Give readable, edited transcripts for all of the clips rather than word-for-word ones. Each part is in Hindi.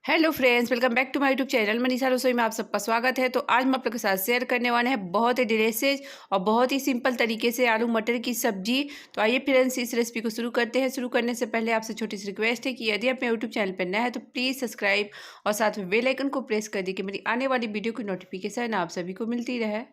Hello friends, welcome back to my YouTube channel Manisha रसोई में आप सबका स्वागत है। तो आज हम आप लोग के साथ शेयर करने वाले हैं बहुत ही डिलीशियस और बहुत ही सिंपल तरीके से आलू मटर की सब्जी। तो आइए फ्रेंड्स, इस रेसिपी को शुरू करते हैं। शुरू करने से पहले आपसे छोटी सी रिक्वेस्ट है कि यदि आप मेरे यूट्यूब चैनल पर नए हैं तो प्लीज़ सब्सक्राइब और साथ में बेल आइकन को प्रेस कर दी कि मेरी आने वाली वीडियो की नोटिफिकेशन आप सभी को मिलती रहे।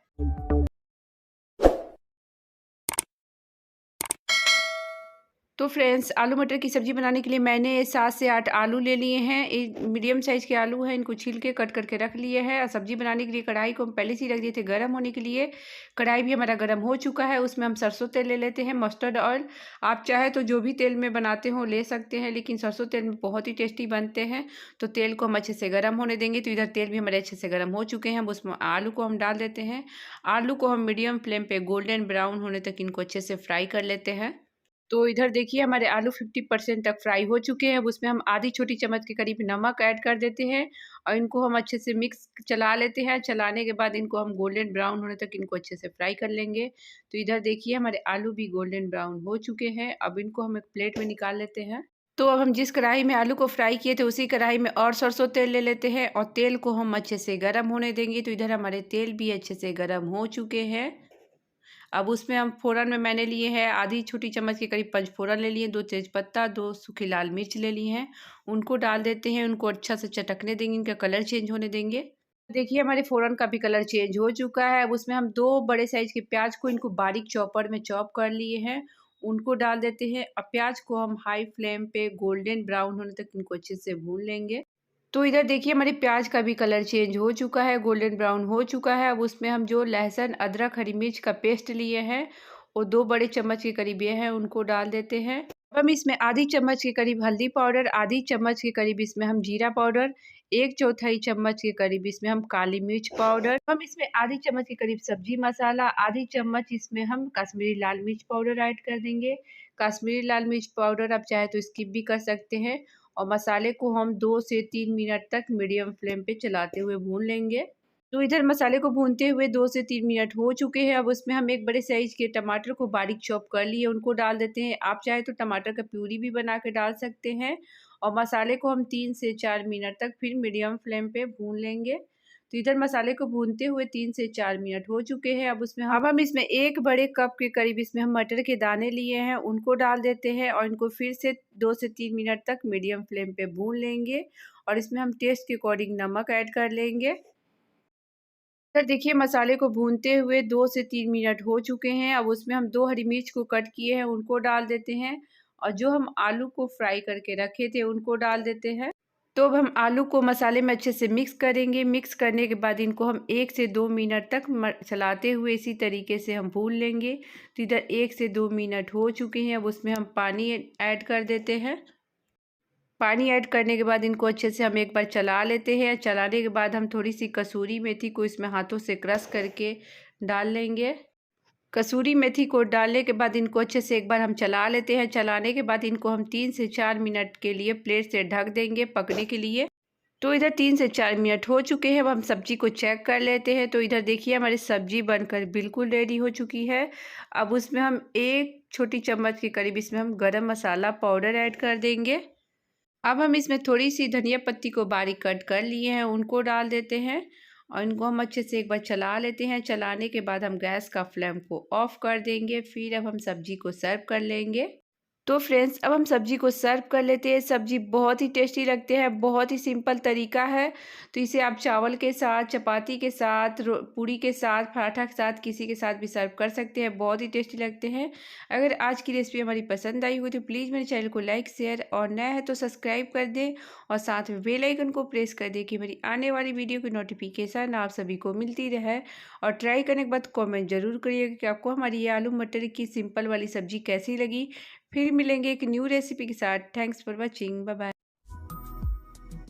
तो फ्रेंड्स, आलू मटर की सब्ज़ी बनाने के लिए मैंने 7 से 8 आलू ले लिए हैं। एक मीडियम साइज़ के आलू हैं, इनको छील के कट करके रख लिए हैं। और सब्ज़ी बनाने के लिए कढ़ाई को हम पहले से ही रख दिए थे गर्म होने के लिए। कढ़ाई भी हमारा गर्म हो चुका है, उसमें हम सरसों तेल ले लेते हैं, मस्टर्ड ऑयल। आप चाहे तो जो भी तेल में बनाते हो ले सकते हैं, लेकिन सरसों तेल में बहुत ही टेस्टी बनते हैं। तो तेल को हम अच्छे से गर्म होने देंगे। तो इधर तेल भी हमारे अच्छे से गर्म हो चुके हैं, अब उसमें आलू को हम डाल देते हैं। आलू को हम मीडियम फ्लेम पर गोल्डन ब्राउन होने तक इनको अच्छे से फ्राई कर लेते हैं। तो इधर देखिए हमारे आलू 50% तक फ्राई हो चुके हैं। अब उसमें हम आधी छोटी चम्मच के करीब नमक ऐड कर देते हैं और इनको हम अच्छे से मिक्स चला लेते हैं। चलाने के बाद इनको हम गोल्डन ब्राउन होने तक इनको अच्छे से फ्राई कर लेंगे। तो इधर देखिए हमारे आलू भी गोल्डन ब्राउन हो चुके हैं। अब इनको हम एक प्लेट में निकाल लेते हैं। तो अब हम जिस कढ़ाई में आलू को फ्राई किए थे उसी कढ़ाई में और सरसों तेल ले लेते हैं और तेल को हम अच्छे से गर्म होने देंगे। तो इधर हमारे तेल भी अच्छे से गर्म हो चुके हैं। अब उसमें हम फ़ोरन में मैंने लिए हैं आधी छोटी चम्मच के करीब पंचफोरन ले लिए, 2 तेज़पत्ता, 2 सूखी लाल मिर्च ले ली हैं। उनको डाल देते हैं, उनको अच्छा से चटकने देंगे, इनका कलर चेंज होने देंगे। देखिए हमारे फ़ोरन का भी कलर चेंज हो चुका है। अब उसमें हम 2 बड़े साइज़ के प्याज को इनको बारीक चॉपर में चॉप कर लिए हैं, उनको डाल देते हैं। अब प्याज को हम हाई फ्लेम पे गोल्डन ब्राउन होने तक इनको अच्छे से भून लेंगे। तो इधर देखिए हमारी प्याज का भी कलर चेंज हो चुका है, गोल्डन ब्राउन हो चुका है। अब उसमें हम जो लहसुन, अदरक, हरी मिर्च का पेस्ट लिए हैं वो 2 बड़े चम्मच के करीब ये हैं, उनको डाल देते हैं। अब हम इसमें आधी चम्मच के करीब हल्दी पाउडर, आधी चम्मच के करीब इसमें हम जीरा पाउडर, 1/4 चम्मच के करीब इसमें हम काली मिर्च पाउडर, हम इसमें आधी चम्मच के करीब सब्जी मसाला, आधी चम्मच इसमें हम कश्मीरी लाल मिर्च पाउडर ऐड कर देंगे। कश्मीरी लाल मिर्च पाउडर आप चाहे तो स्किप भी कर सकते हैं। और मसाले को हम 2 से 3 मिनट तक मीडियम फ्लेम पे चलाते हुए भून लेंगे। तो इधर मसाले को भूनते हुए 2 से 3 मिनट हो चुके हैं। अब उसमें हम एक बड़े साइज़ के टमाटर को बारीक चॉप कर लिए, उनको डाल देते हैं। आप चाहे तो टमाटर का प्यूरी भी बना के डाल सकते हैं। और मसाले को हम 3 से 4 मिनट तक फिर मीडियम फ्लेम पे भून लेंगे। तो इधर मसाले को भूनते हुए 3 से 4 मिनट हो चुके हैं। अब हम इसमें 1 बड़े कप के करीब इसमें हम मटर के दाने लिए हैं, उनको डाल देते हैं और इनको फिर से 2 से 3 मिनट तक मीडियम फ्लेम पे भून लेंगे। और इसमें हम टेस्ट के अकॉर्डिंग नमक ऐड कर लेंगे। सर देखिए मसाले को भूनते हुए 2 से 3 मिनट हो चुके हैं। अब उसमें हम 2 हरी मिर्च को कट किए हैं, उनको डाल देते हैं। और जो हम आलू को फ्राई करके रखे थे उनको डाल देते हैं। तो अब हम आलू को मसाले में अच्छे से मिक्स करेंगे। मिक्स करने के बाद इनको हम 1 से 2 मिनट तक चलाते हुए इसी तरीके से हम भून लेंगे। तो इधर 1 से 2 मिनट हो चुके हैं। अब उसमें हम पानी ऐड कर देते हैं। पानी ऐड करने के बाद इनको अच्छे से हम एक बार चला लेते हैं। चलाने के बाद हम थोड़ी सी कसूरी मेथी को इसमें हाथों से क्रश करके डाल लेंगे। कसूरी मेथी को डालने के बाद इनको अच्छे से एक बार हम चला लेते हैं। चलाने के बाद इनको हम 3 से 4 मिनट के लिए प्लेट से ढक देंगे पकने के लिए। तो इधर 3 से 4 मिनट हो चुके हैं। अब हम सब्जी को चेक कर लेते हैं। तो इधर देखिए हमारी सब्जी बनकर बिल्कुल रेडी हो चुकी है। अब उसमें हम 1 छोटी चम्मच के करीब इसमें हम गरम मसाला पाउडर ऐड कर देंगे। अब हम इसमें थोड़ी सी धनिया पत्ती को बारीक कट कर लिए हैं, उनको डाल देते हैं। और इनको हम अच्छे से एक बार चला लेते हैं। चलाने के बाद हम गैस का फ्लेम को ऑफ कर देंगे। फिर अब हम सब्जी को सर्व कर लेंगे। तो फ्रेंड्स, अब हम सब्जी को सर्व कर लेते हैं। सब्जी बहुत ही टेस्टी लगते हैं, बहुत ही सिंपल तरीका है। तो इसे आप चावल के साथ, चपाती के साथ, पूड़ी के साथ, पराठा के साथ, किसी के साथ भी सर्व कर सकते हैं। बहुत ही टेस्टी लगते हैं। अगर आज की रेसिपी हमारी पसंद आई हो तो प्लीज़ मेरे चैनल को लाइक, शेयर और नया है तो सब्सक्राइब कर दें और साथ में बेल आइकन को प्रेस कर दें कि मेरी आने वाली वीडियो की नोटिफिकेशन आप सभी को मिलती रहे। और ट्राई करने के बाद कमेंट ज़रूर करिएगा कि आपको हमारी ये आलू मटर की सिंपल वाली सब्ज़ी कैसी लगी। फिर मिलेंगे एक न्यू रेसिपी के साथ। Thanks for watching. Bye bye.